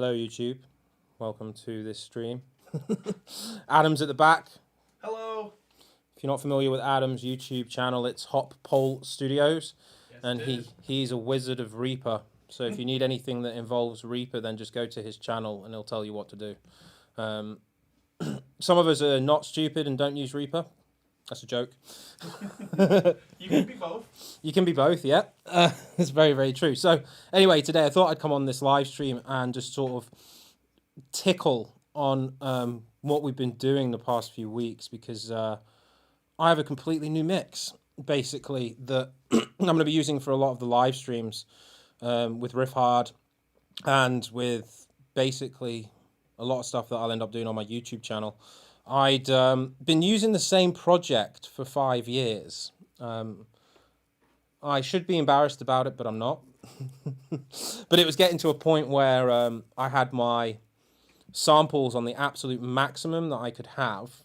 Hello YouTube, welcome to this stream. Adam's at the back. Hello. If you're not familiar with Adam's YouTube channel, it's Hop Pole Studios, Yes, and he's a wizard of Reaper. So if you need anything that involves Reaper, then just go to his channel and he'll tell you what to do. Some of us are not stupid and don't use Reaper. That's a joke. You can be both. You can be both, yeah. It's very, very true. So anyway, today I thought I'd come on this live stream and just sort of tickle on what we've been doing the past few weeks, because I have a completely new mix, basically, that I'm going to be using for a lot of the live streams with Riffhard and with basically a lot of stuff that I'll end up doing on my YouTube channel. I'd been using the same project for 5 years. I should be embarrassed about it, but I'm not. But it was getting to a point where I had my samples on the absolute maximum that I could have,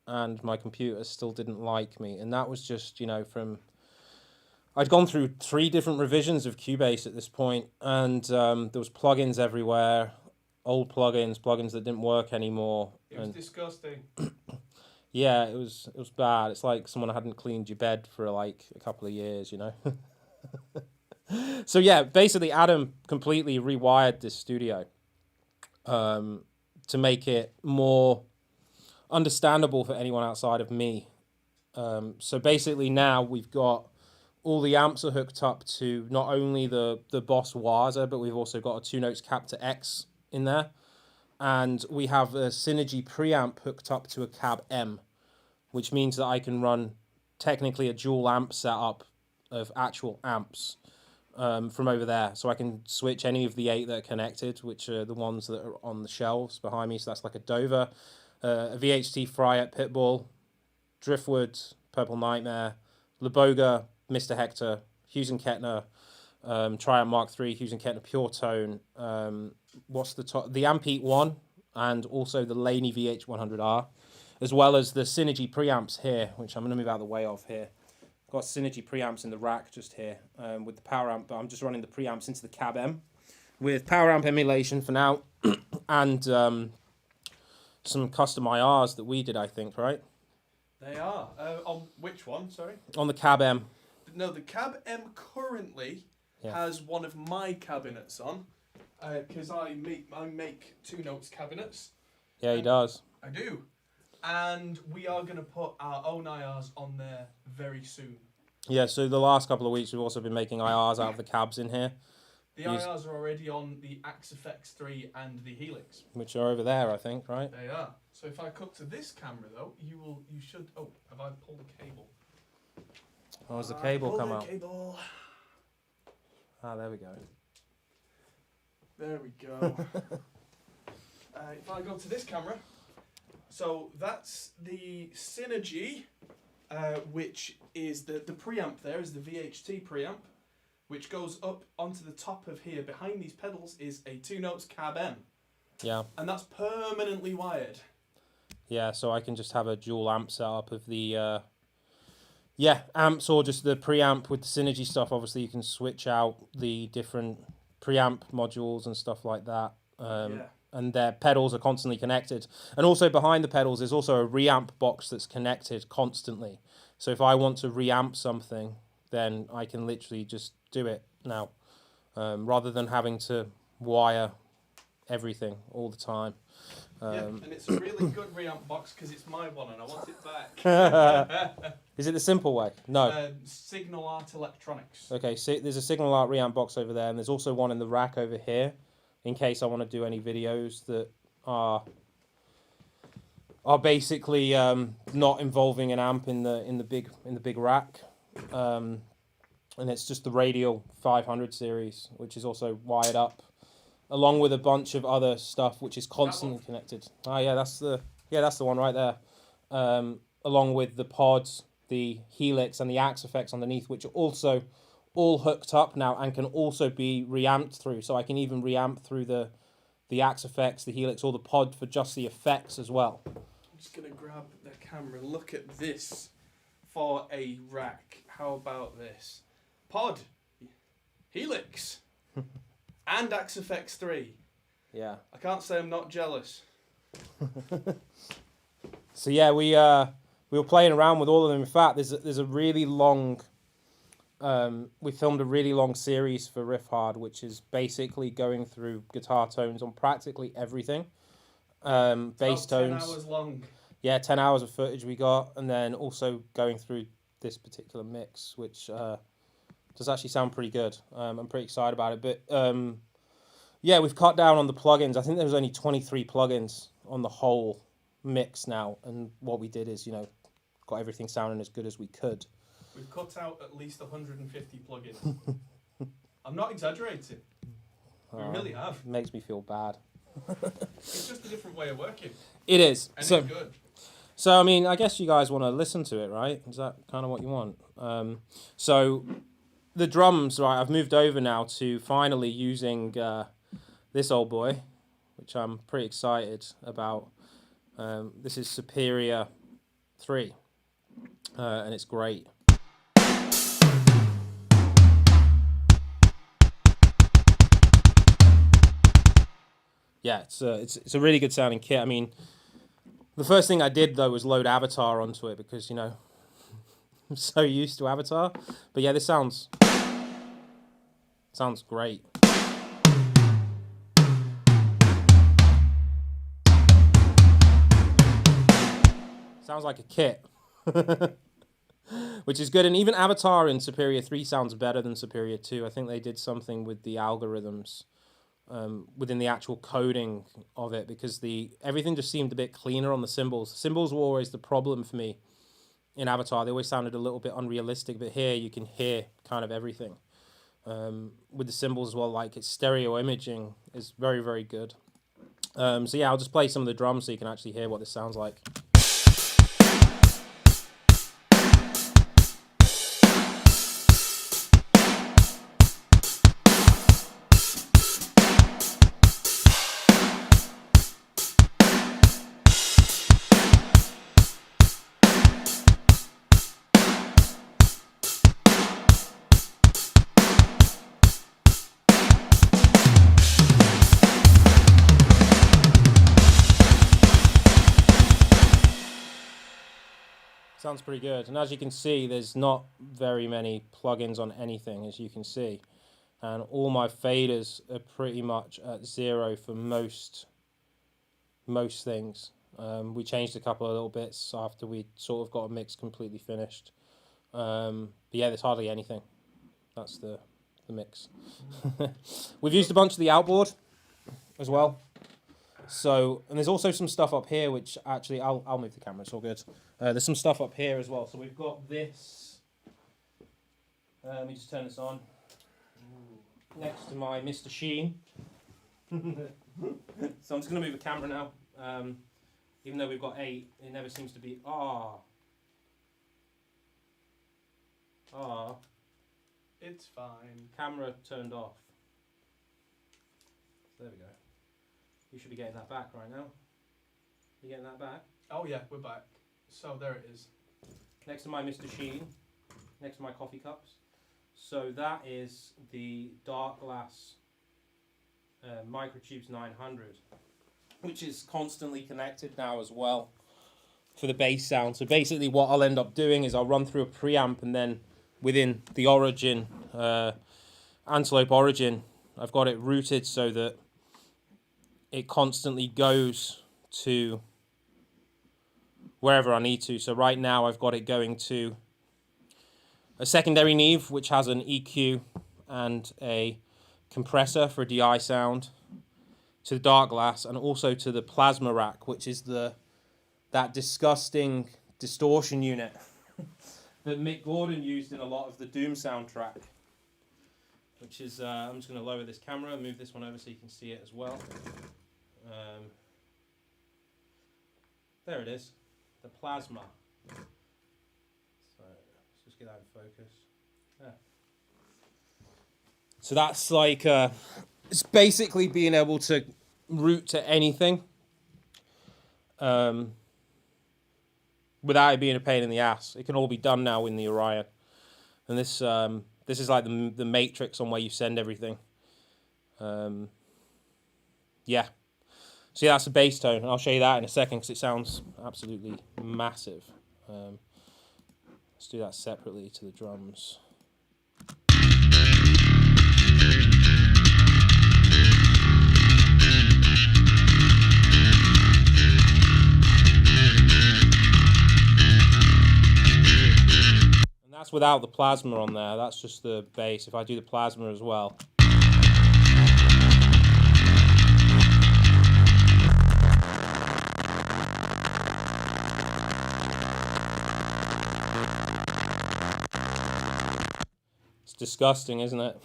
and my computer still didn't like me. And that was just, you know, I'd gone through 3 different revisions of Cubase at this point, and there was plugins everywhere. Old plugins that didn't work anymore. It was disgusting. Yeah, it was bad. It's like someone hadn't cleaned your bed for like a couple of years, you know. So yeah, basically Adam completely rewired this studio to make it more understandable for anyone outside of me. So basically now we've got all the amps are hooked up to not only the Boss Waza, but we've also got a 2 notes cap to X in there, and we have a Synergy preamp hooked up to a cab M, which means that I can run technically a dual amp setup of actual amps from over there. So I can switch any of the 8 that are connected, which are the ones that are on the shelves behind me. So that's like a Dover, a VHT Fryette Pitbull, Driftwood, Purple Nightmare, Leboga, Mr. Hector, Hughes and Kettner, Triumph Mark III, Hughes and Kettner Pure Tone, what's the top? The AMPETE 1, and also the Laney VH100R, as well as the Synergy preamps here, which I'm going to move out of the way of here. I've got Synergy preamps in the rack just here with the power amp, but I'm just running the preamps into the cab M with power amp emulation for now, and some custom IRs that we did, I think, right? They are. On which one, sorry? On the cab M. No, the cab M currently has one of my cabinets on, because I make 2 notes cabinets. Yeah, he does. I do. And we are going to put our own IRs on there very soon. Yeah, so the last couple of weeks we've also been making IRs out of the cabs in here. The IRs are already on the AXFX 3 and the Helix. Which are over there, I think, right? They are. So if I cut to this camera though, you should... Oh, have I pulled the cable? Oh, has the cable come out? Cable. Ah, there we go. There we go. If I go to this camera, so that's the Synergy, which is the preamp there, is the VHT preamp, which goes up onto the top of here. Behind these pedals is a 2 notes cab M. Yeah. And that's permanently wired. Yeah, so I can just have a dual amp setup of the... amps, or just the preamp with the Synergy stuff. Obviously, you can switch out the different preamp modules and stuff like that. And their pedals are constantly connected. And also behind the pedals is also a reamp box that's connected constantly. So if I want to reamp something, then I can literally just do it now, rather than having to wire everything all the time. And it's a really good reamp box because it's my one and I want it back. Is it the simple way? No. Signal Art Electronics. Okay, so there's a Signal Art reamp box over there, and there's also one in the rack over here, in case I want to do any videos that are basically not involving an amp in the big rack. And it's just the Radial 500 series, which is also wired up, along with a bunch of other stuff which is constantly connected. Oh yeah, that's the one right there. Along with the pods, the Helix, and the AXFX underneath, which are also all hooked up now and can also be reamped through. So I can even reamp through the AXFX, the Helix, or the pod for just the effects as well. I'm just gonna grab the camera. Look at this for a rack. How about this? Pod, Helix, and AXFX 3. Yeah. I can't say I'm not jealous. So yeah, we were playing around with all of them. In fact, there's a really long. We filmed a really long series for Riffhard, which is basically going through guitar tones on practically everything. Bass tones. 10 hours long. Yeah, 10 hours of footage we got, and then also going through this particular mix, which does actually sound pretty good. I'm pretty excited about it. But yeah, we've cut down on the plugins. I think there was only 23 plugins on the whole mix now, and what we did is, you know, got everything sounding as good as we could. We've cut out at least 150 plugins. I'm not exaggerating. We really have. Makes me feel bad. It's just a different way of working. It is. And So, it's good. so I mean, I guess you guys want to listen to it, right? Is that kind of what you want? So the drums, right, I've moved over now to finally using this old boy, which I'm pretty excited about. This is Superior 3, and it's great. Yeah, it's a really good sounding kit. I mean, the first thing I did though was load Avatar onto it because, you know, I'm so used to Avatar. But yeah, this sounds great. Sounds like a kit. Which is good. And even Avatar in Superior 3 sounds better than Superior 2. I think they did something with the algorithms within the actual coding of it, because everything just seemed a bit cleaner on the cymbals. Cymbals were always the problem for me in Avatar. They always sounded a little bit unrealistic, but here you can hear kind of everything. With the cymbals as well, like its stereo imaging is very, very good. So yeah, I'll just play some of the drums so you can actually hear what this sounds like. Sounds pretty good. And as you can see, there's not very many plugins on anything, as you can see. And all my faders are pretty much at 0 for most things. We changed a couple of little bits after we sort of got a mix completely finished. But yeah, there's hardly anything. That's the mix. We've used a bunch of the outboard as well. So, and there's also some stuff up here, which actually, I'll move the camera, it's all good. There's some stuff up here as well. So we've got this, let me just turn this on, next to my Mr. Sheen. So I'm just going to move the camera now. Even though we've got 8, it never seems to be, It's fine. Camera turned off. There we go. You should be getting that back right now. You getting that back? Oh yeah, we're back. So there it is. Next to my Mr. Sheen, next to my coffee cups. So that is the DARKGLASS MICROTUBE 900, which is constantly connected now as well for the bass sound. So basically what I'll end up doing is I'll run through a preamp, and then within the Origin, Antelope Origin, I've got it routed so that it constantly goes to wherever I need to. So right now I've got it going to a secondary NEVE, which has an EQ and a compressor for a DI sound, to the DARKGLASS, and also to the plasma rack, which is that disgusting distortion unit that Mick Gordon used in a lot of the Doom soundtrack. Which is, I'm just going to lower this camera and move this one over so you can see it as well. There it is, the plasma. So let's just get that in focus. Yeah. So that's like, it's basically being able to route to anything without it being a pain in the ass. It can all be done now in the Orion. And this is like the matrix on where you send everything. Yeah. So yeah, that's a bass tone, and I'll show you that in a second because it sounds absolutely massive. Let's do that separately to the drums. And that's without the plasma on there, that's just the bass. If I do the plasma as well. Disgusting, isn't it?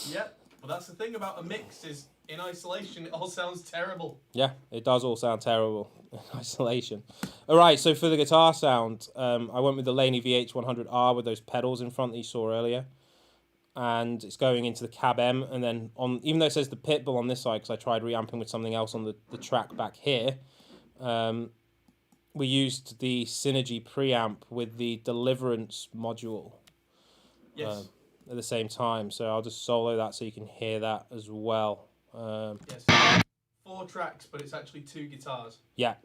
Yep, but that's the thing about a mix is in isolation it all sounds terrible. Yeah, it does all sound terrible in isolation. All right, so for the guitar sound, I went with the Laney VH100R with those pedals in front that you saw earlier, and it's going into the cab M, and then on, even though it says the Pitbull on this side, because I tried reamping with something else on the track back here, we used the Synergy preamp with the Deliverence module. Yes. At the same time, so I'll just solo that so you can hear that as well. Yes. 4 tracks, but it's actually 2 guitars. Yeah.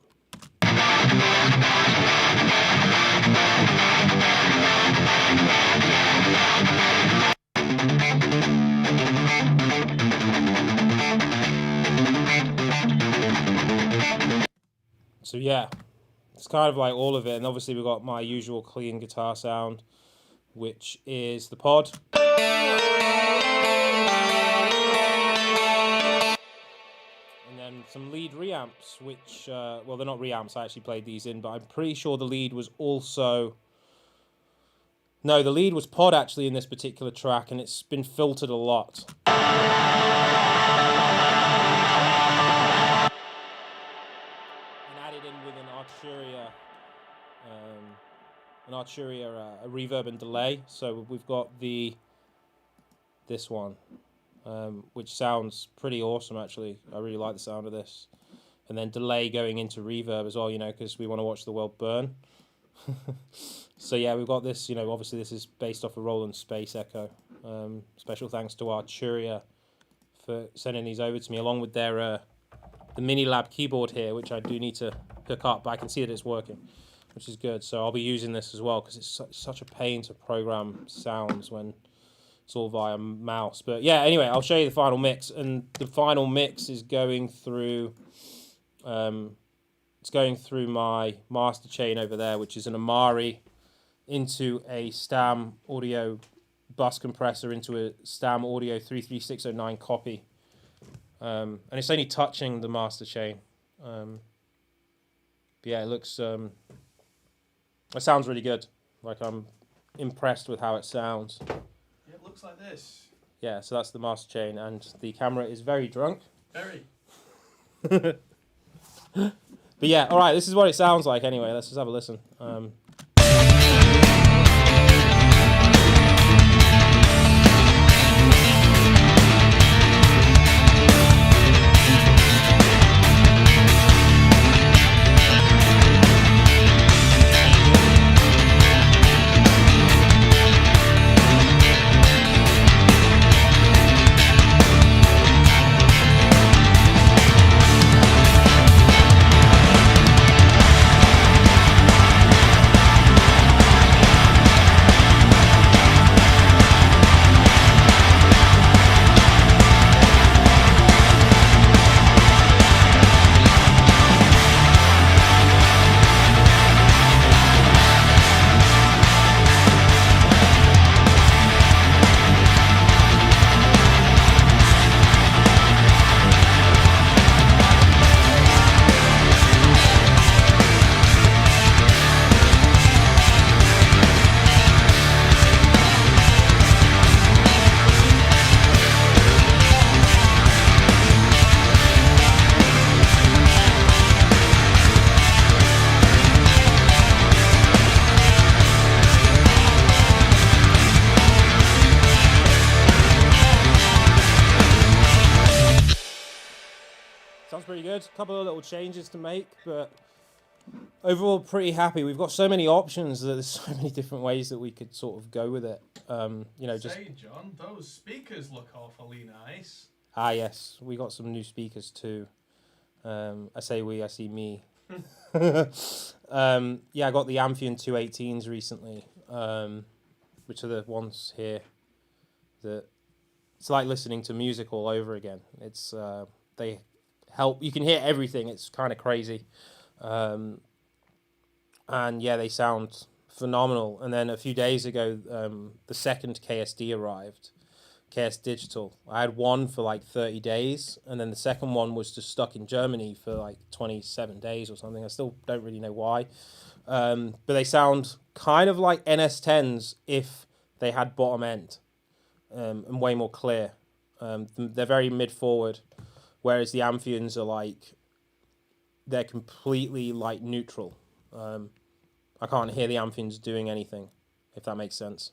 So yeah, it's kind of like all of it, and obviously we've got my usual clean guitar sound, which is the pod. And then some lead reamps, which, well, they're not reamps, I actually played these in, but I'm pretty sure the lead was also... No, the lead was pod actually in this particular track, and it's been filtered a lot. And added in with an Arturia, a reverb and delay. So we've got this one, which sounds pretty awesome actually. I really like the sound of this. And then delay going into reverb as well, you know, because we want to watch the world burn. So yeah, we've got this, you know, obviously this is based off a Roland Space Echo. Special thanks to Arturia for sending these over to me, along with their the Mini Lab keyboard here, which I do need to hook up, but I can see that it's working, which is good. So I'll be using this as well, because it's such a pain to program sounds when it's all via mouse. But yeah, anyway, I'll show you the final mix, and the final mix is going through it's going through my master chain over there, which is an AMARI into a STAM audio bus compressor into a STAM audio 33609 copy. And it's only touching the master chain. But yeah, it looks, it sounds really good. Like, I'm impressed with how it sounds. Yeah, it looks like this. Yeah, so that's the master chain, and the camera is very drunk. Very. But yeah, all right, this is what it sounds like anyway. Let's just have a listen. Sounds pretty good. A couple of little changes to make, but overall pretty happy. We've got so many options that there's so many different ways that we could sort of go with it. You know, just say, John, those speakers look awfully nice. Ah, yes, we got some new speakers too. I say we, I see me. Yeah, I got the AMPHION 218s recently, which are the ones here that it's like listening to music all over again. It's they help. You can hear everything. It's kind of crazy, and yeah, they sound phenomenal. And then a few days ago, the second KSD arrived. KS Digital. I had one for like 30 days, and then the second one was just stuck in Germany for like 27 days or something. I still don't really know why. But they sound kind of like NS10s if they had bottom end, and way more clear. They're very mid-forward, whereas the Amphions are like, they're completely like neutral. I can't hear the Amphions doing anything, if that makes sense.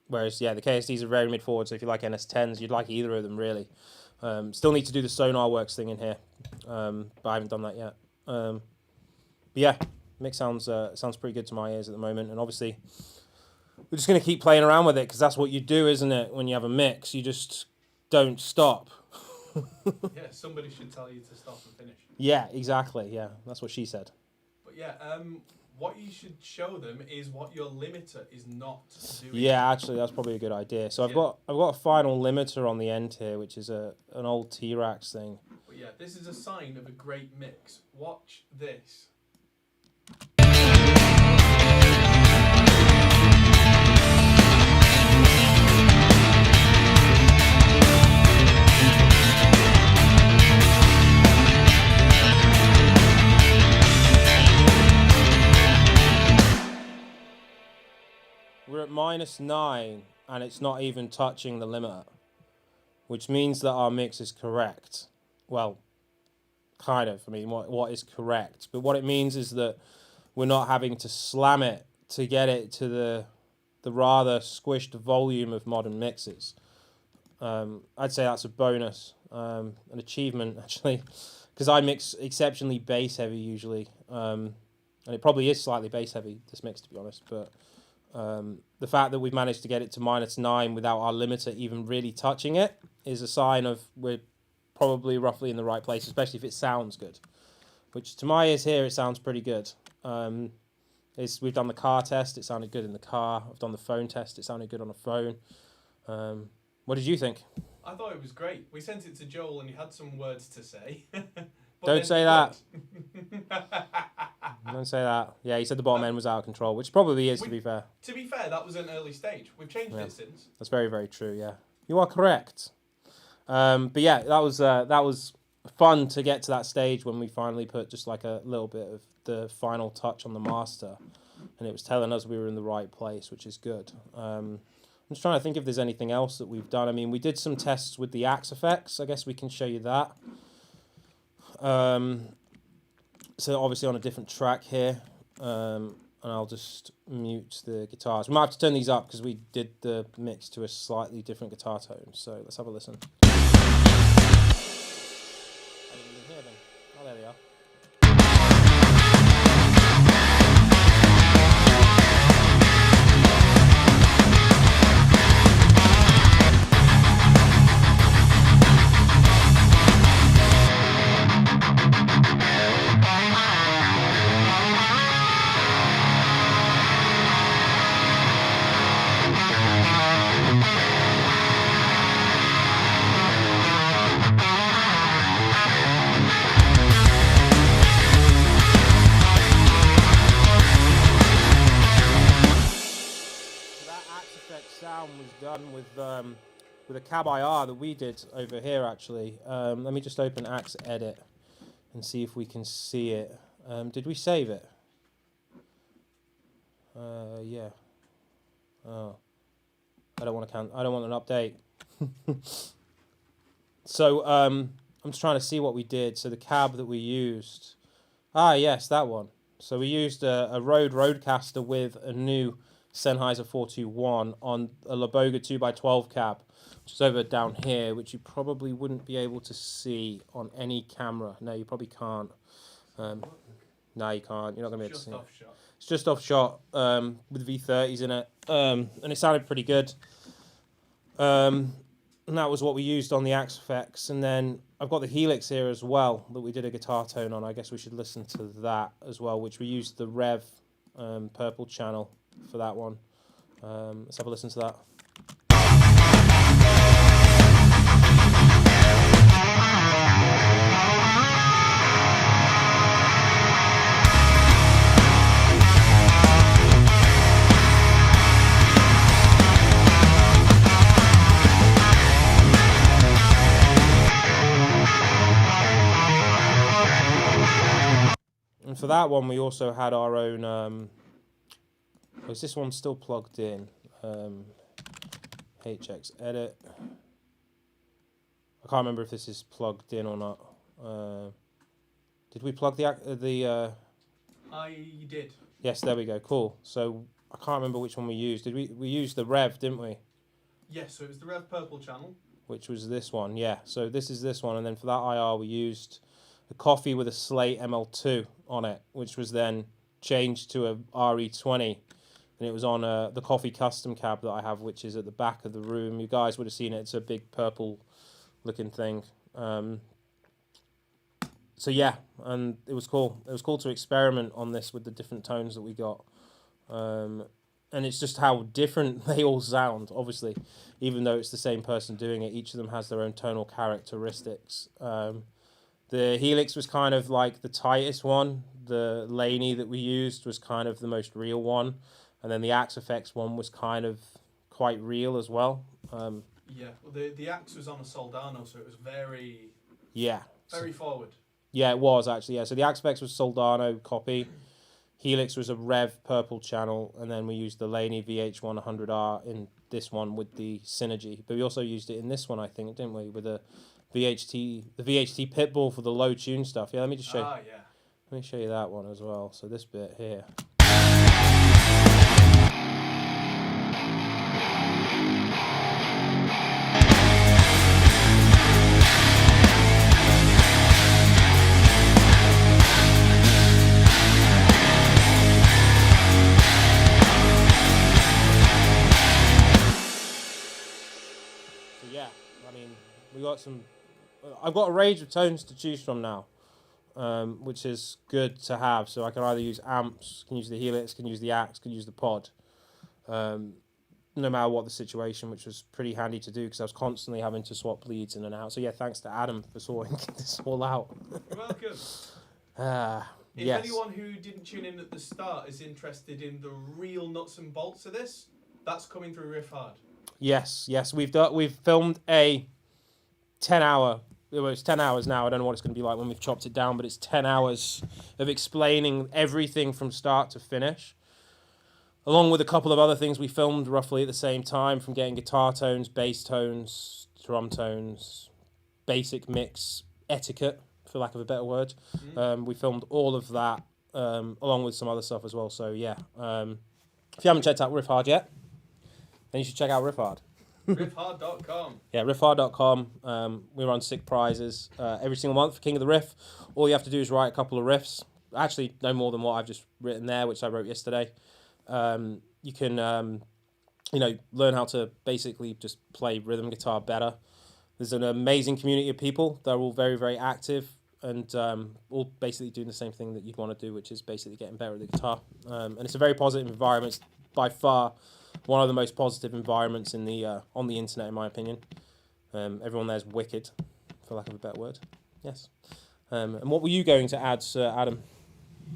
Whereas, yeah, the KSDs are very mid-forward, so if you like NS10s, you'd like either of them, really. Still need to do the Sonar Works thing in here, but I haven't done that yet. But yeah, mix sounds pretty good to my ears at the moment, and obviously, we're just going to keep playing around with it, because that's what you do, isn't it, when you have a mix? You just don't stop. Yeah, somebody should tell you to stop and finish. Yeah, exactly, yeah, that's what she said. But yeah, what you should show them is what your limiter is not doing. Yeah, actually, that's probably a good idea. So I've got a final limiter on the end here, which is an old T-Rax thing. But yeah, this is a sign of a great mix. Watch this. We're at -9, and it's not even touching the limiter, which means that our mix is correct. Well, kind of. I mean, what is correct? But what it means is that we're not having to slam it to get it to the rather squished volume of modern mixes. I'd say that's a bonus, an achievement, actually, because I mix exceptionally bass heavy usually, and it probably is slightly bass heavy, this mix, to be honest, but the fact that we've managed to get it to -9 without our limiter even really touching it is a sign of we're probably roughly in the right place, especially if it sounds good. Which, to my ears here, it sounds pretty good. We've done the car test, it sounded good in the car. I've done the phone test, it sounded good on the phone. What did you think? I thought it was great. We sent it to Joel and he had some words to say. Don't say that. Don't say that. Yeah, he said the bottom end was out of control, which probably is, to be fair. To be fair, that was an early stage. We've changed it since. That's very, very true, yeah. You are correct. But yeah, that was fun to get to that stage when we finally put just like a little bit of the final touch on the master, and it was telling us we were in the right place, which is good. I'm just trying to think if there's anything else that we've done. I mean, we did some tests with the axe effects. I guess we can show you that. So obviously on a different track here, and I'll just mute the guitars. We might have to turn these up because we did the mix to a slightly different guitar tone. So let's have a listen. I didn't even hear them. Oh, there they are. With a cab IR that we did over here, actually. Let me just open Axe Edit and see if we can see it. Did we save it? Yeah. Oh, I don't want an update. So I'm just trying to see what we did. So the cab that we used. Ah, yes, that one. So we used a Rode Rodecaster with a new Sennheiser 421 on a Laboga 2x12 cab, which is over down here, which you probably wouldn't be able to see on any camera. No, you probably can't. No, you can't. You're not going to be able to see it. It's just off shot with V30s in it, and it sounded pretty good. And that was what we used on the Axe effects. And then I've got the Helix here as well that we did a guitar tone on. I guess we should listen to that as well, which we used the Rev purple channel for that one. Let's have a listen to that. And for that one, we also had our own. Was this one still plugged in? HX edit. I can't remember if this is plugged in or not. Did we plug the? I did. Yes, there we go. Cool. So I can't remember which one we used. Did we use the Rev, didn't we? Yes. So it was the Rev purple channel. Which was this one, yeah. So this is this one, and then for that IR we used a Coffee with a Slate ML2 on it, which was then changed to a RE20, and it was on the Coffee custom cab that I have, which is at the back of the room. You guys would have seen it. It's a big purple looking thing. So yeah, and it was cool. It was cool to experiment on this with the different tones that we got. And it's just how different they all sound, obviously. Even though it's the same person doing it, each of them has their own tonal characteristics. The Helix was kind of like the tightest one. The Laney that we used was kind of the most real one. And then the Axe Effects one was kind of quite real as well. Yeah, well, the Axe was on a Soldano, so it was very... Yeah. Very forward. Yeah, it was actually, yeah. So the Axe Effects was Soldano copy. Helix was a Rev purple channel, and then we used the Laney VH1 100R in this one with the Synergy. But we also used it in this one, I think, didn't we? With the VHT Pitbull for the low tune stuff. Yeah, let me just show you. Ah, yeah. Let me show you that one as well. So this bit here. We got some. I've got a range of tones to choose from now, which is good to have. So I can either use amps, can use the Helix, can use the Axe, can use the Pod, no matter what the situation, which was pretty handy to do because I was constantly having to swap leads in and out. So yeah, thanks to Adam for sorting this all out. You're welcome. If yes. anyone who didn't tune in at the start is interested in the real nuts and bolts of this, that's coming through Riffhard. Yes, we've filmed a 10-hour. It's 10 hours now. I don't know what it's going to be like when we've chopped it down, but it's 10 hours of explaining everything from start to finish, along with a couple of other things we filmed roughly at the same time, from getting guitar tones, bass tones, drum tones, basic mix etiquette, for lack of a better word. We filmed all of that, along with some other stuff as well. So yeah, if you haven't checked out Riffhard yet, then you should check out Riffhard. Riffhard.com. Yeah, Riffhard.com. We run sick prizes every single month for King of the Riff. All you have to do is write a couple of riffs. Actually, no more than what I've just written there, which I wrote yesterday. You can, learn how to basically just play rhythm guitar better. There's an amazing community of people. They're all very, very active and all basically doing the same thing that you'd want to do, which is basically getting better at the guitar. And it's a very positive environment. It's by far one of the most positive environments in the on the internet, in my opinion. Everyone there's wicked, for lack of a better word. Yes. And what were you going to add, Sir Adam?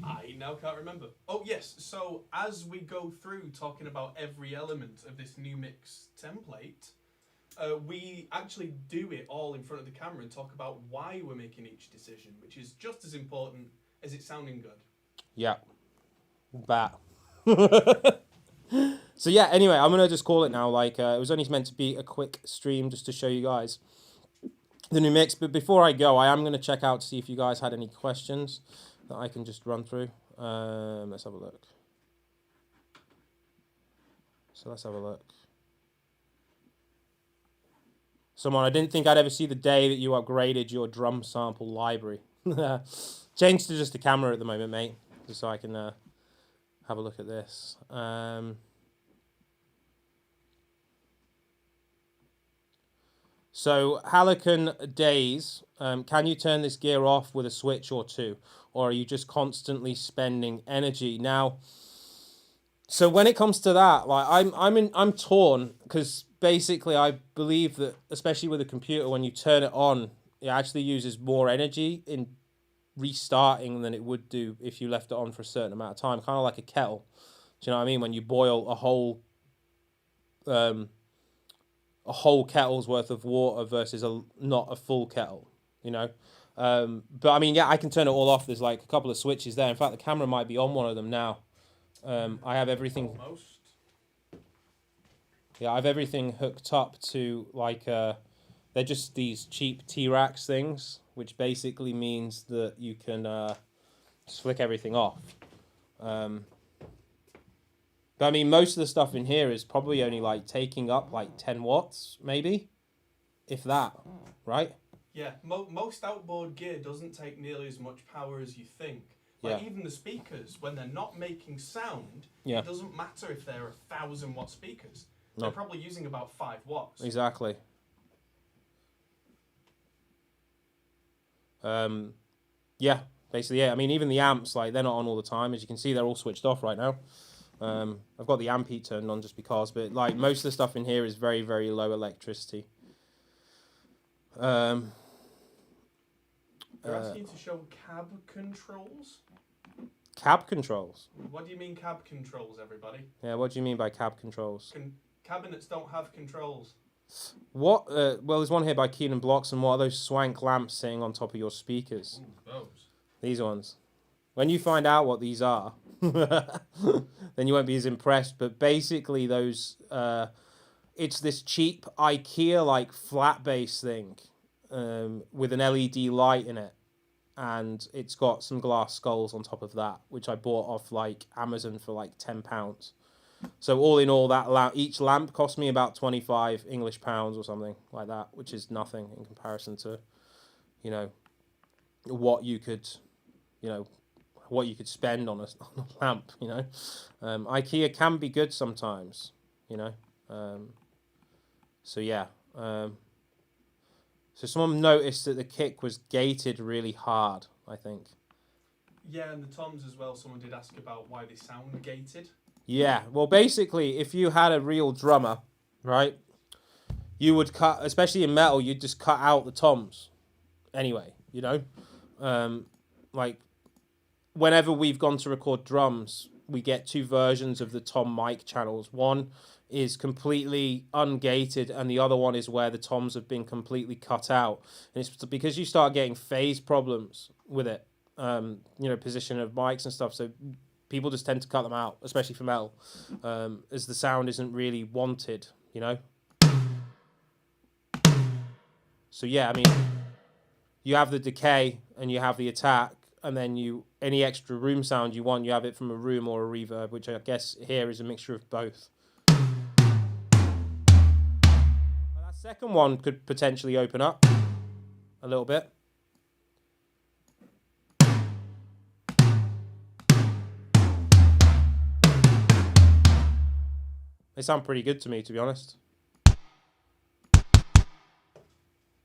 I now can't remember. Oh, yes. So as we go through talking about every element of this new mix template, we actually do it all in front of the camera and talk about why we're making each decision, which is just as important as it sounding good. Yeah. That. So yeah, anyway, I'm going to just call it now. Like, it was only meant to be a quick stream just to show you guys the new mix. But before I go, I am going to check out to see if you guys had any questions that I can just run through. Let's have a look. So let's have a look. Someone, I didn't think I'd ever see the day that you upgraded your drum sample library. Changed to just a camera at the moment, mate, just so I can have a look at this. So Halican Days, can you turn this gear off with a switch or two, or are you just constantly spending energy? Now, so when it comes to that, like I'm torn, because basically I believe that, especially with a computer, when you turn it on, it actually uses more energy in restarting than it would do if you left it on for a certain amount of time, kind of like a kettle. Do you know what I mean? When you boil a whole kettle's worth of water versus not a full kettle, you know. But I mean, yeah, I can turn it all off. There's like a couple of switches there. In fact, the camera might be on one of them now. I have everything. Almost. Yeah, I have everything hooked up to like they're just these cheap T-Rax things, which basically means that you can just flick everything off. But I mean, most of the stuff in here is probably only like taking up like 10 watts, maybe, if that, right? Yeah, most outboard gear doesn't take nearly as much power as you think. Like even the speakers, when they're not making sound, it doesn't matter if they're 1,000-watt speakers. No. They're probably using about 5 watts. Exactly. Yeah, basically, yeah. I mean, even the amps, like, they're not on all the time. As you can see, they're all switched off right now. I've got the AMPETE turned on just because, but like most of the stuff in here is very, very low electricity. You're asking to show cab controls? Cab controls? What do you mean cab controls, everybody? Yeah, what do you mean by cab controls? Cabinets don't have controls. What? Well, there's one here by Keenan Blocks, and what are those swank lamps sitting on top of your speakers? Ooh, those. These ones. When you find out what these are, then you won't be as impressed. But basically, those, it's this cheap IKEA-like flat base thing with an LED light in it. And it's got some glass skulls on top of that, which I bought off like Amazon for like £10. So all in all, that each lamp cost me about 25 English pounds or something like that, which is nothing in comparison to, you know, what you could spend on a lamp, you know. IKEA can be good sometimes, you know. So yeah. So someone noticed that the kick was gated really hard, I think. Yeah, and the toms as well. Someone did ask about why they sound gated. Yeah, well, basically, if you had a real drummer, right, you would cut, especially in metal, you'd just cut out the toms anyway, you know. Like, whenever we've gone to record drums, we get 2 versions of the tom mic channels. One is completely ungated, and the other one is where the toms have been completely cut out. And it's because you start getting phase problems with it, you know, position of mics and stuff. So people just tend to cut them out, especially for metal, as the sound isn't really wanted, you know. So yeah, I mean, you have the decay and you have the attack, and then any extra room sound you want, you have it from a room or a reverb, which I guess here is a mixture of both. That second one could potentially open up a little bit. They sound pretty good to me, to be honest.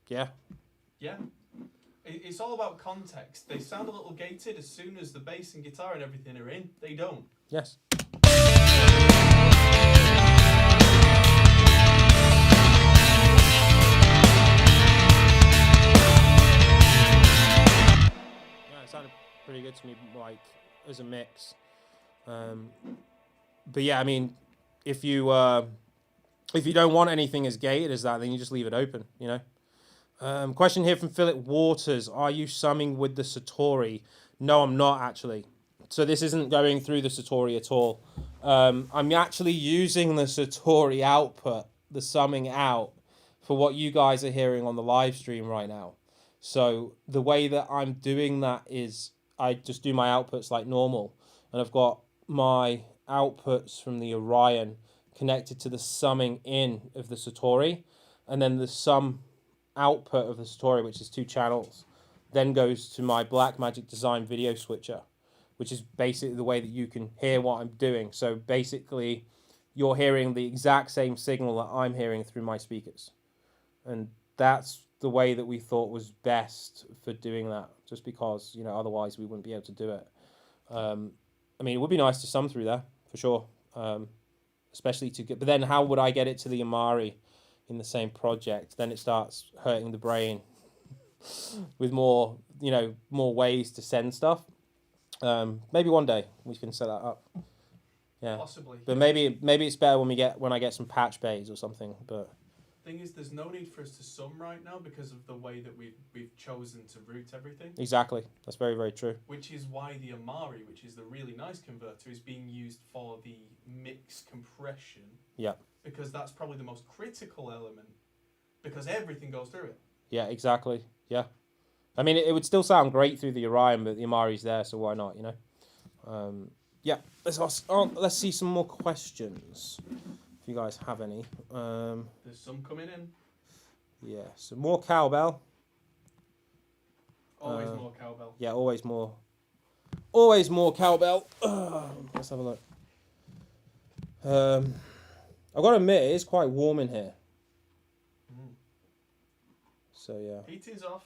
Yeah. Yeah. It's all about context. They sound a little gated as soon as the bass and guitar and everything are in. They don't. Yes. Yeah, it sounded pretty good to me, like, as a mix. But yeah, I mean, if you don't want anything as gated as that, then you just leave it open, you know. Question here from Philip Waters. Are you summing with the Satori? No, I'm not actually. So this isn't going through the Satori at all. I'm actually using the Satori output, the summing out, for what you guys are hearing on the live stream right now. So the way that I'm doing that is I just do my outputs like normal. And I've got my outputs from the Orion connected to the summing in of the Satori, and then the sum output of the Satori, which is 2 channels, then goes to my Blackmagic Design video switcher, which is basically the way that you can hear what I'm doing. So basically, you're hearing the exact same signal that I'm hearing through my speakers. And that's the way that we thought was best for doing that, just because, you know, otherwise we wouldn't be able to do it. I mean, it would be nice to sum through there, for sure. Especially to get, but then how would I get it to the AMARI in the same project? Then it starts hurting the brain with more, you know, more ways to send stuff. Maybe one day we can set that up. Yeah, Possibly. but maybe it's better when I get some patch bays or something. But thing is, there's no need for us to sum right now because of the way that we've chosen to route everything. Exactly, that's very, very true. Which is why the AMARI, which is the really nice converter, is being used for the mix compression. Yeah. Because that's probably the most critical element, because everything goes through it. Yeah, exactly. Yeah. I mean, it would still sound great through the Orion, but the AMARI's there, so why not, you know? Yeah, let's see some more questions, if you guys have any. There's some coming in. Yeah, some more cowbell. Always more cowbell. Yeah, always more. Always more cowbell. Let's have a look. I've got to admit, it is quite warm in here. So, yeah. Heating's off.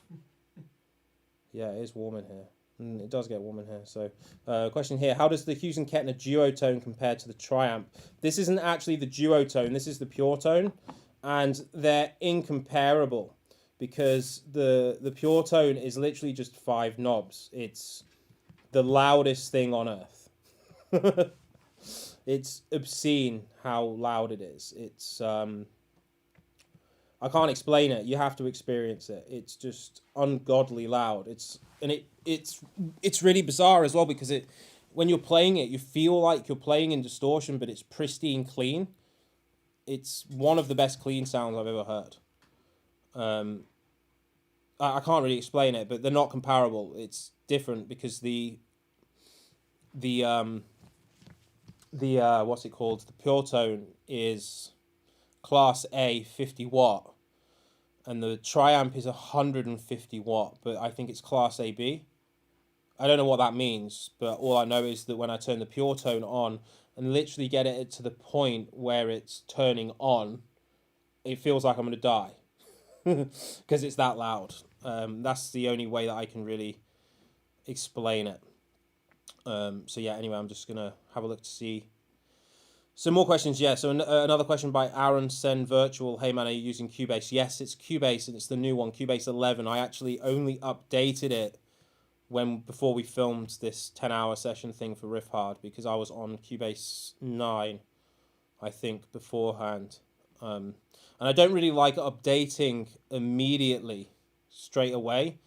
Yeah, it is warm in here. It does get warm in here. So, question here. How does the Hughes and Kettner duotone compare to the Triamp? This isn't actually the duotone. This is the pure tone. And they're incomparable because the pure tone is literally just 5 knobs. It's the loudest thing on earth. It's obscene how loud it is. It's... I can't explain it. You have to experience it. It's just ungodly loud. It's really bizarre as well because when you're playing it, you feel like you're playing in distortion, but it's pristine clean. It's one of the best clean sounds I've ever heard. I can't really explain it, but they're not comparable. It's different because the what's it called? The pure tone is Class A 50 watt, and the Triamp is 150 watt, but I think it's Class AB. I don't know what that means, but all I know is that when I turn the pure tone on and literally get it to the point where it's turning on, it feels like I'm going to die because it's that loud. That's the only way that I can really explain it. So yeah, anyway, I'm just going to have a look to see some more questions. Yeah, so another question by Aaron Sen Virtual. Hey man, are you using Cubase? Yes, it's Cubase, and it's the new one, Cubase 11. I actually only updated it before we filmed this 10-hour session thing for Riffhard, because I was on Cubase 9, I think, beforehand. And I don't really like updating immediately, straight away.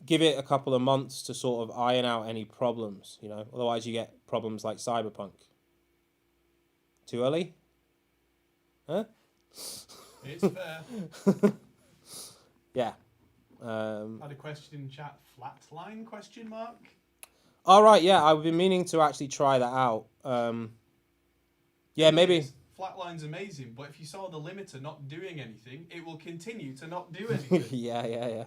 Give it a couple of months to sort of iron out any problems, you know. Otherwise, you get problems like Cyberpunk. Too early? Huh? It's fair. Yeah. Had a question in chat. Flatline question mark? All right. Yeah, I've been meaning to actually try that out. Yeah, maybe. Flatline's amazing, but if you saw the limiter not doing anything, it will continue to not do anything. Yeah.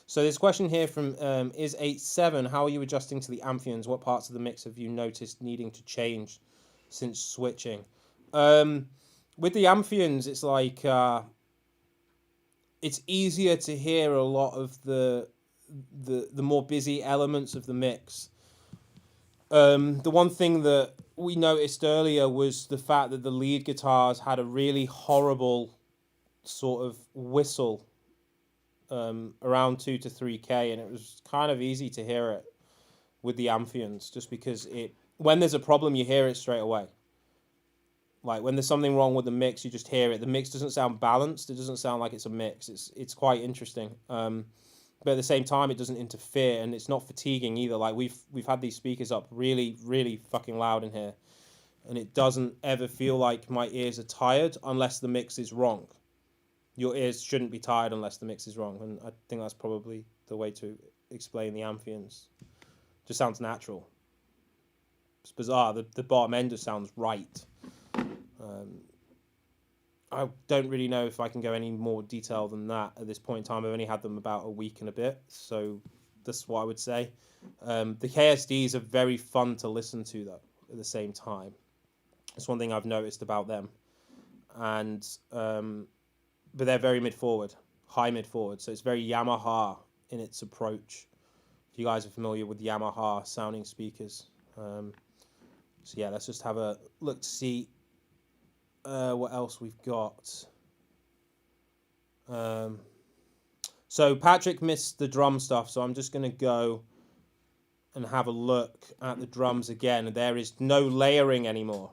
So this question here from is87. How are you adjusting to the Amphions? What parts of the mix have you noticed needing to change since switching? With the Amphions, it's like it's easier to hear a lot of the more busy elements of the mix. The one thing that we noticed earlier was the fact that the lead guitars had a really horrible sort of whistle around 2 to 3K, and it was kind of easy to hear it with the Amphions, just because when there's a problem, you hear it straight away. Like when there's something wrong with the mix, you just hear it. The mix doesn't sound balanced. It doesn't sound like it's a mix. It's quite interesting. But at the same time, it doesn't interfere, and it's not fatiguing either. Like we've had these speakers up really, really fucking loud in here, and it doesn't ever feel like my ears are tired unless the mix is wrong. Your ears shouldn't be tired unless the mix is wrong, and I think that's probably the way to explain the Amphions. Just sounds natural. It's bizarre. The bottom end just sounds right. I don't really know if I can go any more detail than that at this point in time. I've only had them about a week and a bit, so that's what I would say. The KSDs are very fun to listen to, though, at the same time. It's one thing I've noticed about them. And but they're very mid-forward, high mid-forward. So it's very Yamaha in its approach. If you guys are familiar with Yamaha sounding speakers. So yeah, let's just have a look to see what else we've got. So Patrick missed the drum stuff, so I'm just going to go and have a look at the drums again. There is no layering anymore.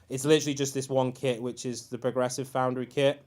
It's literally just this one kit, which is the Progressive Foundary kit.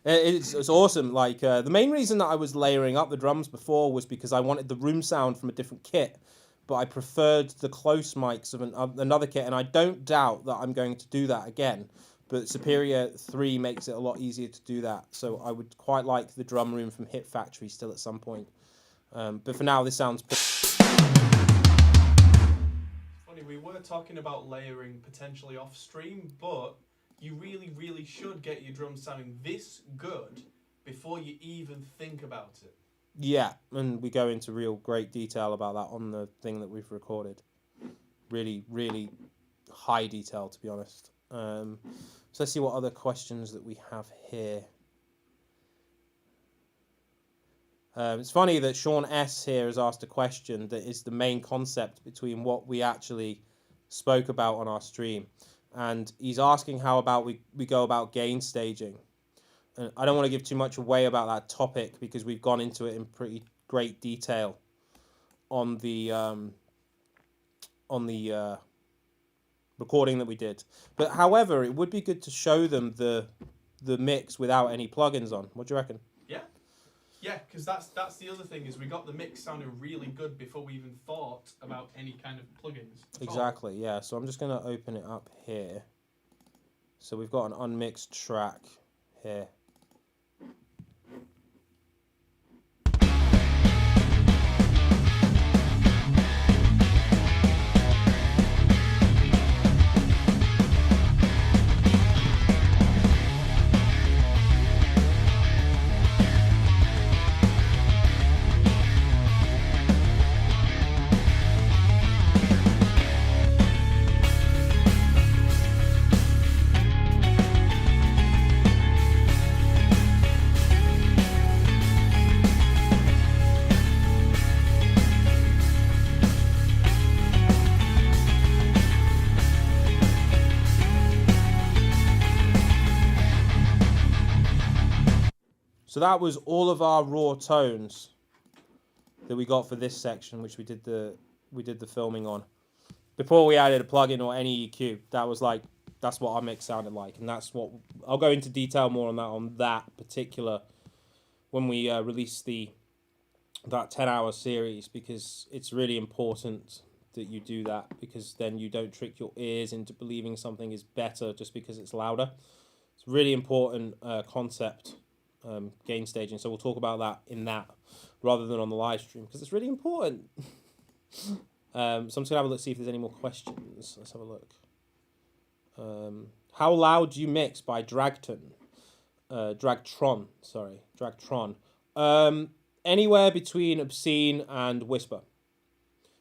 It's awesome. Like the main reason that I was layering up the drums before was because I wanted the room sound from a different kit, but I preferred the close mics of another kit, and I don't doubt that I'm going to do that again. But Superior 3 makes it a lot easier to do that, so I would quite like the drum room from Hit Factory still at some point. But for now, this sounds. Funny, we were talking about layering potentially off stream, but you really, really should get your drums sounding this good before you even think about it. Yeah, and we go into real great detail about that on the thing that we've recorded. Really, really high detail, to be honest. So let's see what other questions that we have here. It's funny that Sean S. here has asked a question that is the main concept between what we actually spoke about on our stream. And he's asking how about we go about gain staging. And I don't want to give too much away about that topic because we've gone into it in pretty great detail on the recording that we did. But however, it would be good to show them the mix without any plugins on. What do you reckon? Yeah, because that's the other thing is we got the mix sounding really good before we even thought about any kind of plugins. Exactly, yeah. So I'm just going to open it up here. So we've got an unmixed track here. So that was all of our raw tones that we got for this section, which we did the filming on. Before we added a plugin or any EQ, that's what our mix sounded like, and that's what I'll go into detail more on that particular when we release that 10-hour series, because it's really important that you do that, because then you don't trick your ears into believing something is better just because it's louder. It's a really important concept. Gain staging, so we'll talk about that in that rather than on the live stream because it's really important. So I'm just gonna have a look, see if there's any more questions. Let's have a look. How loud do you mix by Dragtron? Anywhere between obscene and whisper.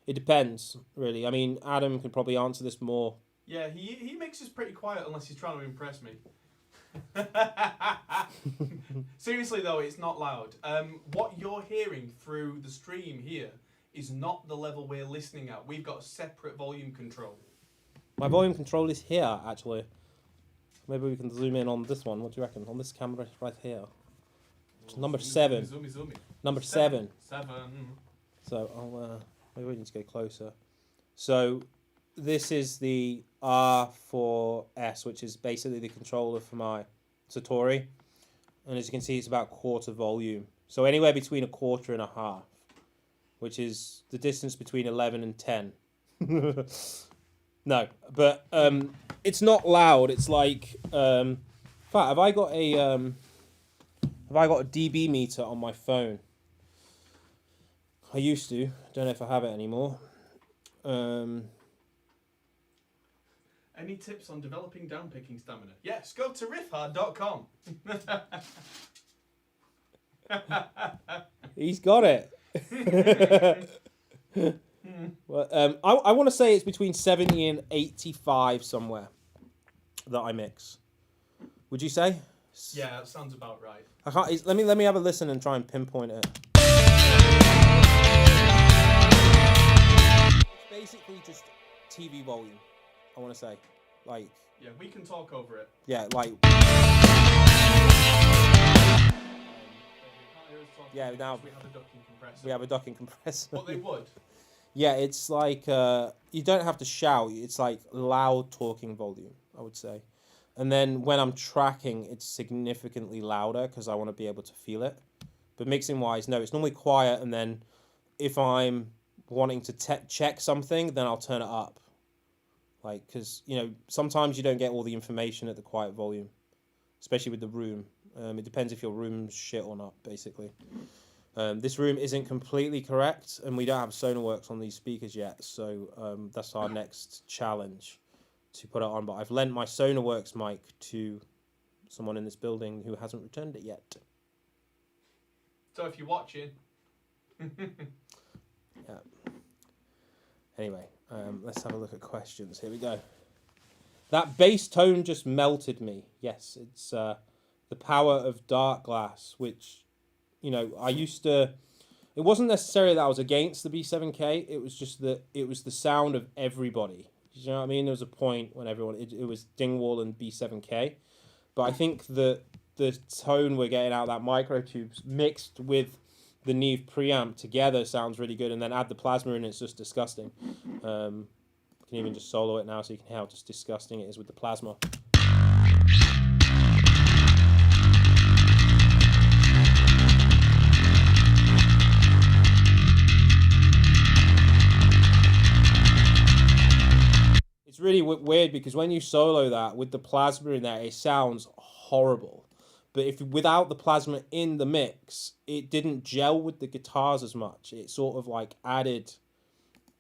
It depends, really. I mean, Adam can probably answer this more. Yeah, he mixes pretty quiet unless he's trying to impress me. Seriously though, it's not loud. What you're hearing through the stream here is not the level we're listening at. We've got separate volume control. My volume control is here, actually. Maybe we can zoom in on this one. What do you reckon? On this camera right here. Number 7. Zoom. Number 7. 7. So I'll maybe we need to go closer. So this is the R4S, which is basically the controller for my Satori. And as you can see, it's about quarter volume. So anywhere between a quarter and a half, which is the distance between 11 and 10. No, but it's not loud. It's like, in fact, have I got a dB meter on my phone? I used to. Don't know if I have it anymore. Any tips on developing down picking stamina? Yes, go to riffhard.com. He's got it. Well, I want to say it's between 70 and 85 somewhere that I mix. Would you say? Yeah, that sounds about right. I can't. Let me have a listen and try and pinpoint it. It's basically just TV volume. I want to say, like. Yeah, we can talk over it. Yeah, like. Yeah, now we have a ducking compressor. We have a ducking compressor. But they would. Yeah, it's like you don't have to shout. It's like loud talking volume, I would say. And then when I'm tracking, it's significantly louder because I want to be able to feel it. But mixing wise, no, it's normally quiet. And then if I'm wanting to check something, then I'll turn it up. Like, because, you know, sometimes you don't get all the information at the quiet volume, especially with the room. It depends if your room's shit or not, basically. This room isn't completely correct, and we don't have SonarWorks on these speakers yet, so that's our next challenge, to put it on. But I've lent my SonarWorks mic to someone in this building who hasn't returned it yet. So if you're watching... Yeah. Anyway, let's have a look at questions. Here we go. That bass tone just melted me. Yes, it's the power of DARKGLASS, which... You know, I used to... It wasn't necessarily that I was against the B7K. It was just that it was the sound of everybody. You know what I mean? There was a point when everyone... It was Dingwall and B7K. But I think that the tone we're getting out of that MICROTUBE mixed with the NEVE preamp together sounds really good. And then add the plasma in, it's just disgusting. You can even just solo it now so you can hear how just disgusting it is with the plasma. It's really weird because when you solo that with the plasma in there, it sounds horrible. But if without the plasma in the mix, it didn't gel with the guitars as much. It sort of like added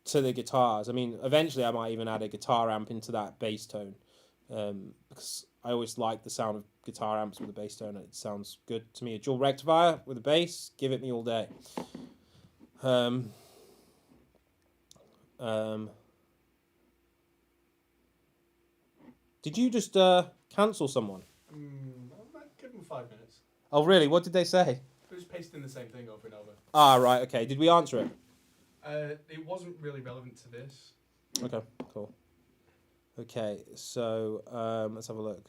to the guitars. I mean, eventually I might even add a guitar amp into that bass tone, because I always like the sound of guitar amps with a bass tone. It sounds good to me. A dual rectifier with a bass, give it me all day. Did you just cancel someone? Give them 5 minutes. Oh, really? What did they say? They're just pasting the same thing over and over. Ah, right, okay. Did we answer it? It wasn't really relevant to this. Okay, cool. Okay, so let's have a look.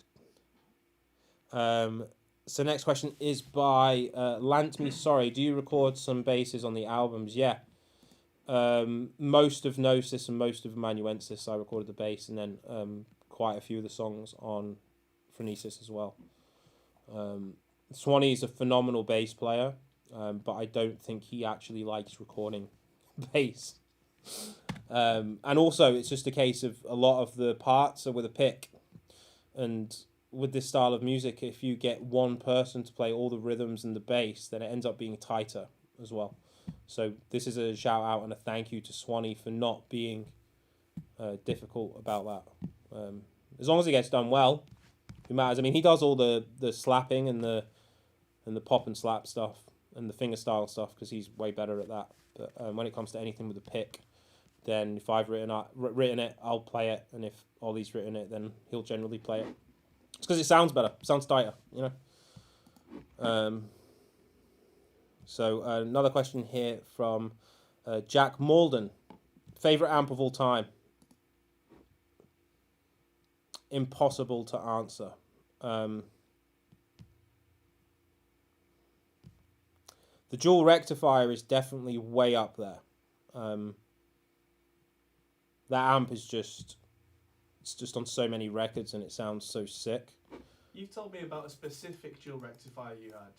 So next question is by Lantme. Sorry, do you record some basses on the albums? Yeah. Most of Gnosis and most of Amanuensis, I recorded the bass, and then quite a few of the songs on Phronesis as well. Swanee is a phenomenal bass player, but I don't think he actually likes recording bass. And also, it's just a case of a lot of the parts are with a pick. And with this style of music, if you get one person to play all the rhythms and the bass, then it ends up being tighter as well. So this is a shout out and a thank you to Swanee for not being difficult about that. As long as it gets done well, it matters. I mean, he does all the slapping and the pop and slap stuff and the finger style stuff because he's way better at that. But when it comes to anything with a pick, then if I've written it, I'll play it, and if Ollie's written it, then he'll generally play it. It's because it sounds better, sounds tighter, you know. So another question here from Jack Malden. Favorite amp of all time? Impossible to answer. The dual rectifier is definitely way up there. That amp is it's just on so many records and it sounds so sick. You told me about a specific dual rectifier you had.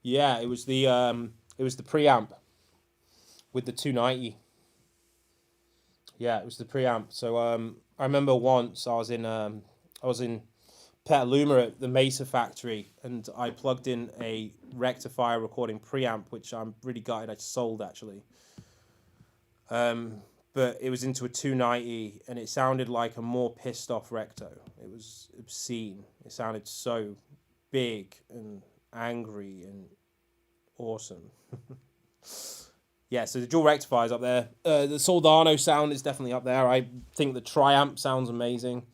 Yeah, it was the preamp with the 290. Yeah, it was the preamp. So I remember once I was in Petaluma at the Mesa factory, and I plugged in a rectifier recording preamp, which I'm really gutted I sold actually. But it was into a 290, and it sounded like a more pissed off Recto. It was obscene. It sounded so big and angry and awesome. Yeah, so the dual rectifier's up there. The Soldano sound is definitely up there. I think the Triamp sounds amazing.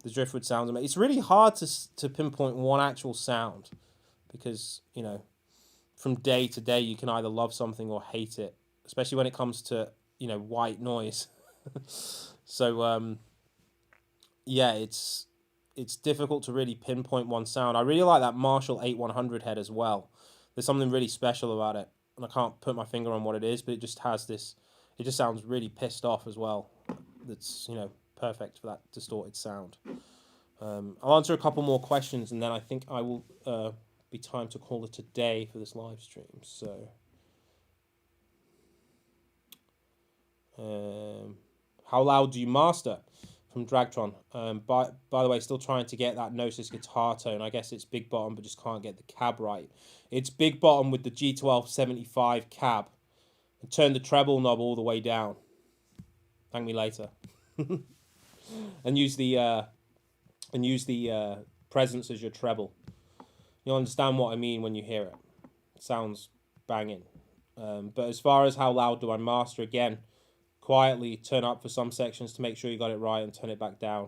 The Driftwood sounds amazing. It's really hard to pinpoint one actual sound because, you know, from day to day you can either love something or hate it, especially when it comes to, you know, white noise. So yeah, it's difficult to really pinpoint one sound. I really like that Marshall 8100 head as well. There's something really special about it, and I can't put my finger on what it is, but it just has this, it just sounds really pissed off as well. That's, you know, perfect for that distorted sound. I'll answer a couple more questions, and then I think I will be time to call it a day for this live stream. So how loud do you master? From Dragtron. By the way, still trying to get that Gnosis guitar tone. I guess it's big bottom, but just can't get the cab right. It's big bottom with the G1275 cab, and turn the treble knob all the way down. Thank me later. and use the presence as your treble. You'll understand what I mean when you hear it. It sounds banging. But as far as how loud do I master, again, quietly turn up for some sections to make sure you got it right and turn it back down.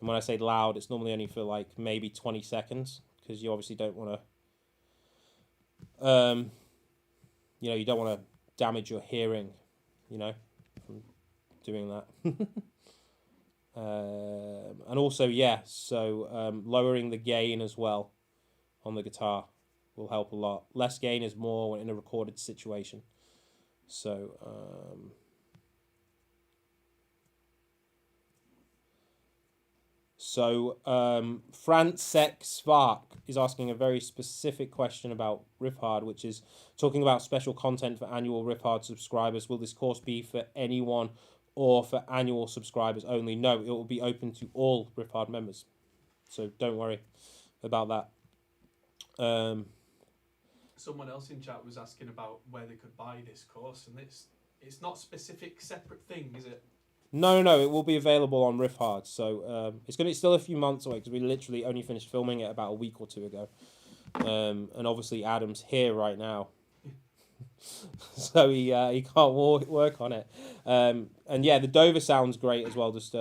And when I say loud, it's normally only for like maybe 20 seconds because you obviously don't want to, you know, you don't want to damage your hearing, you know, from doing that. And also, yeah, so lowering the gain as well on the guitar will help a lot. Less gain is more when in a recorded situation. So, Francek Svark is asking a very specific question about Riffhard, which is talking about special content for annual Riffhard subscribers. Will this course be for anyone or for annual subscribers only? No, it will be open to all Riffhard members. So don't worry about that. Someone else in chat was asking about where they could buy this course, and it's not a specific separate thing, is it? No, it will be available on Riffhard. So it's still a few months away because we literally only finished filming it about a week or two ago. And obviously Adam's here right now. So he can't work on it. And yeah, the Dover sounds great as well. Just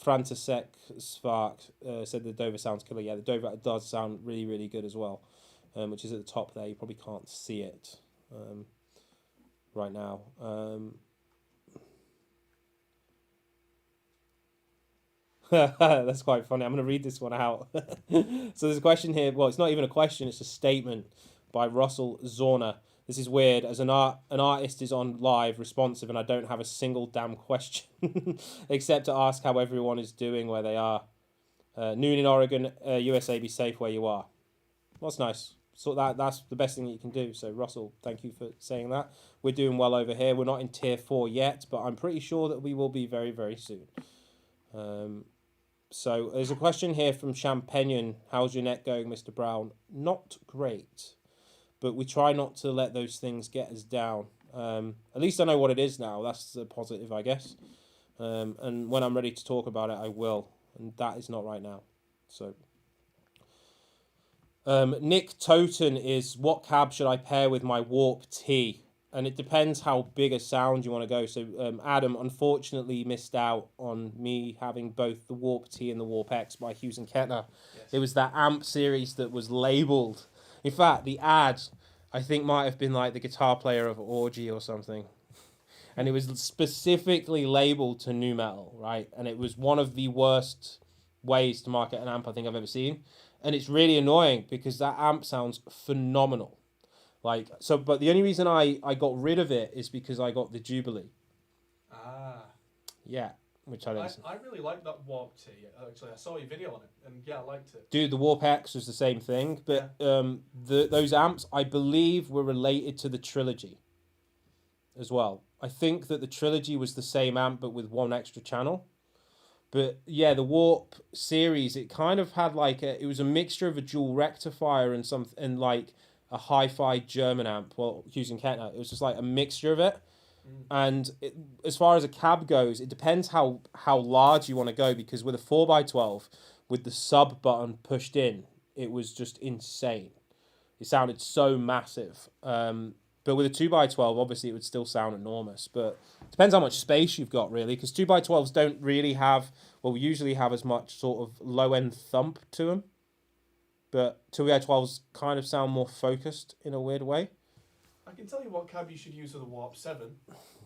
Frantisek Spark said the Dover sounds killer. Yeah, the Dover does sound really, really good as well, which is at the top there. You probably can't see it right now. That's quite funny. I'm going to read this one out. So there's a question here. Well, it's not even a question. It's a statement by Russell Zorner. This is weird. As an artist is on live, responsive, and I don't have a single damn question except to ask how everyone is doing where they are. Noon in Oregon, USA, be safe where you are. Well, that's nice. So that's the best thing that you can do. So Russell, thank you for saying that. We're doing well over here. We're not in tier 4 yet, but I'm pretty sure that we will be very, very soon. So there's a question here from Champagnon. How's your neck going, Mr. Browne? Not great, but we try not to let those things get us down. At least I know what it is now. That's a positive, I guess. And when I'm ready to talk about it, I will. And that is not right now. So Nick Toten is, what cab should I pair with my Warp T? And it depends how big a sound you want to go. So Adam unfortunately missed out on me having both the Warp T and the Warp X by Hughes and Kettner. Yes. It was that amp series that was labelled. In fact, the ad, I think, might have been like the guitar player of Orgy or something. And it was specifically labelled to nu metal, right? And it was one of the worst ways to market an amp I think I've ever seen. And it's really annoying because that amp sounds phenomenal. Like, so, but the only reason I got rid of it is because I got the Jubilee. Ah. Yeah, which I really like that Warp T. Actually, I saw your video on it, and yeah, I liked it. Dude, the Warp X was the same thing, but yeah. Those amps, I believe, were related to the Trilogy as well. I think that the Trilogy was the same amp, but with one extra channel. But yeah, the Warp series, it kind of had like it was a mixture of a dual rectifier and like a hi-fi German amp, well, using Kettner. It was just like a mixture of it. And as far as a cab goes, it depends how large you want to go, because with a 4x12, with the sub button pushed in, it was just insane. It sounded so massive. But with a 2x12, obviously it would still sound enormous. But it depends how much space you've got, really, because 2x12s don't really have, well, we usually have as much sort of low-end thump to them. But 2x12s kind of sound more focused in a weird way. I can tell you what cab you should use for the Warp 7,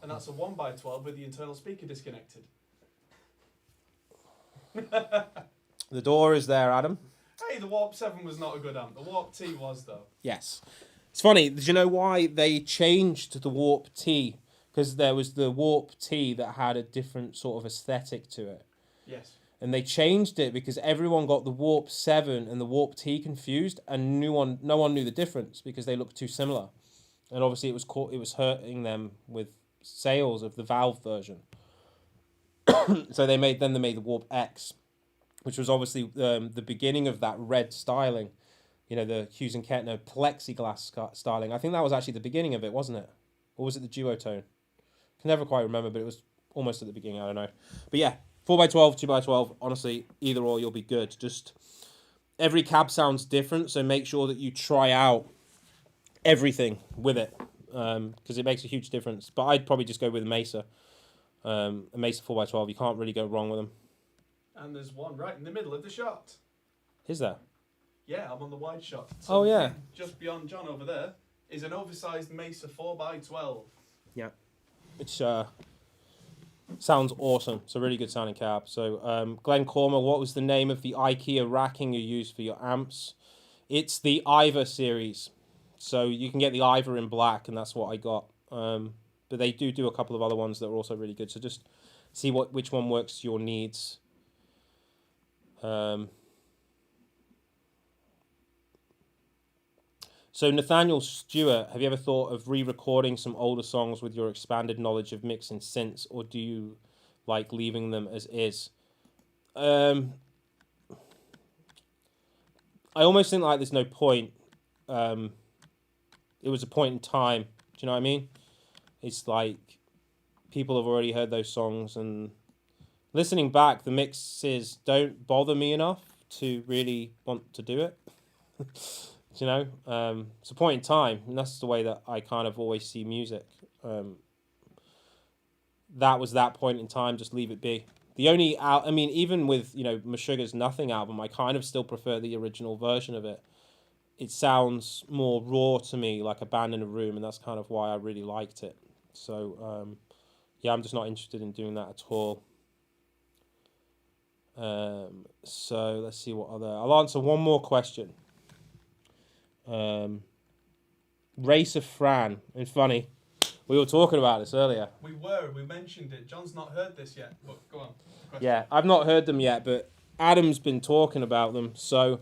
and that's a 1x12 with the internal speaker disconnected. The door is there, Adam. Hey, the Warp 7 was not a good amp. The Warp T was, though. Yes. It's funny, do you know why they changed the Warp T? Because there was the Warp T that had a different sort of aesthetic to it. Yes. And they changed it because everyone got the Warp 7 and the Warp T confused, and no one knew the difference because they looked too similar. And obviously it was hurting them with sales of the Valve version. So they made the Warp X, which was obviously the beginning of that red styling. You know, the Hughes and Kettner plexiglass styling. I think that was actually the beginning of it, wasn't it? Or was it the duotone? Can never quite remember, but it was almost at the beginning, I don't know. But yeah, 4x12, 2x12, honestly, either or, you'll be good. Just every cab sounds different, so make sure that you try out everything with it, because it makes a huge difference. But I'd probably just go with a Mesa. A Mesa 4x12, you can't really go wrong with them. And there's one right in the middle of the shot. Is there? Yeah, I'm on the wide shot. So oh, yeah. Just beyond John over there is an oversized Mesa 4x12. Yeah. Which sounds awesome. It's a really good sounding cab. So, Glenn Cormer, what was the name of the IKEA racking you used for your amps? It's the Ivor series. So you can get the Ivor in black, and that's what I got. But they do a couple of other ones that are also really good. So just see which one works to your needs. So Nathaniel Stewart, have you ever thought of re-recording some older songs with your expanded knowledge of mixing synths, or do you like leaving them as is? I almost think like there's no point. It was a point in time. Do you know what I mean? It's like people have already heard those songs, and listening back, the mixes don't bother me enough to really want to do it. You know, it's a point in time, and that's the way that I kind of always see music. That was that point in time, just leave it be. The only, I mean, even with, you know, Meshuggah's Nothing album, I kind of still prefer the original version of it. It sounds more raw to me, like a band in a room, and that's kind of why I really liked it. So, yeah, I'm just not interested in doing that at all. So, let's see what other... I'll answer one more question. Race of Fran. It's funny. We were talking about this earlier. We mentioned it. John's not heard this yet, but go on. Question. Yeah, I've not heard them yet, but Adam's been talking about them. So,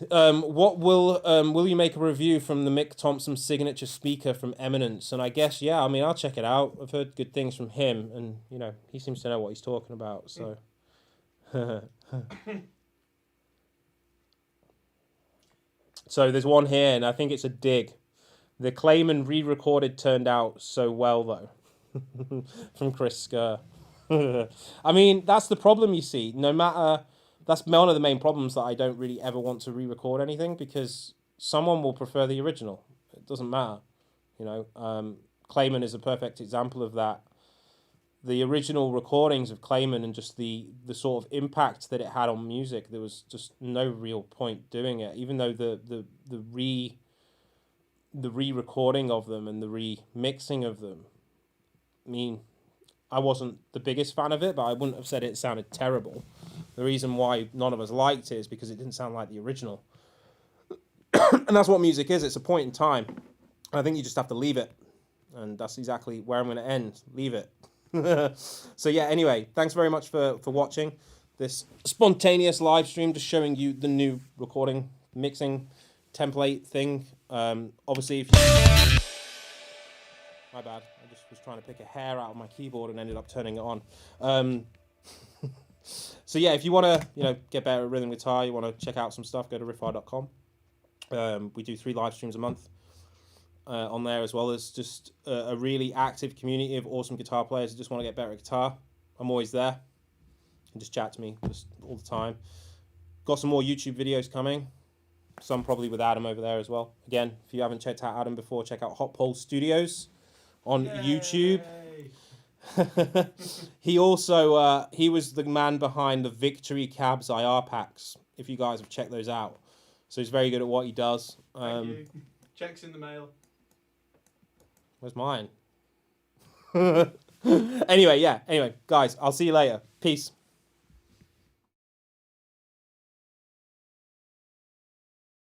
what will you make a review from the Mick Thompson signature speaker from Eminence? And I guess, yeah, I mean, I'll check it out. I've heard good things from him, and, you know, he seems to know what he's talking about, so... So there's one here, and I think it's a dig. The Clayman re-recorded turned out so well, though. From Chris Skur. I mean, that's the problem, you see. No matter... That's one of the main problems that I don't really ever want to re-record anything, because someone will prefer the original. It doesn't matter. You know, Clayman is a perfect example of that. The original recordings of Clayman and just the sort of impact that it had on music, there was just no real point doing it. Even though the re-recording of them and the remixing of them, I mean, I wasn't the biggest fan of it, but I wouldn't have said it sounded terrible. The reason why none of us liked it is because it didn't sound like the original. And that's what music is. It's a point in time. I think you just have to leave it. And that's exactly where I'm going to end. Leave it. So yeah, anyway, thanks very much for watching this spontaneous live stream, just showing you the new recording mixing template thing. Obviously, if you... My bad, I just was trying to pick a hair out of my keyboard and ended up turning it on. So yeah, if you want to, get better at rhythm guitar, you want to check out some stuff, go to riffhard.com. We do 3 live streams a month on there, as well as just a really active community of awesome guitar players who just want to get better at guitar. I'm always there. You can just chat to me just all the time. Got some more YouTube videos coming. Some probably with Adam over there as well. Again, if you haven't checked out Adam before, check out Hot Pole Studios on YouTube. He also he was the man behind the Victory Cabs IR packs, if you guys have checked those out. So he's very good at what he does. Thank you. Checks in the mail. Where's mine? Anyway, guys, I'll see you later. Peace.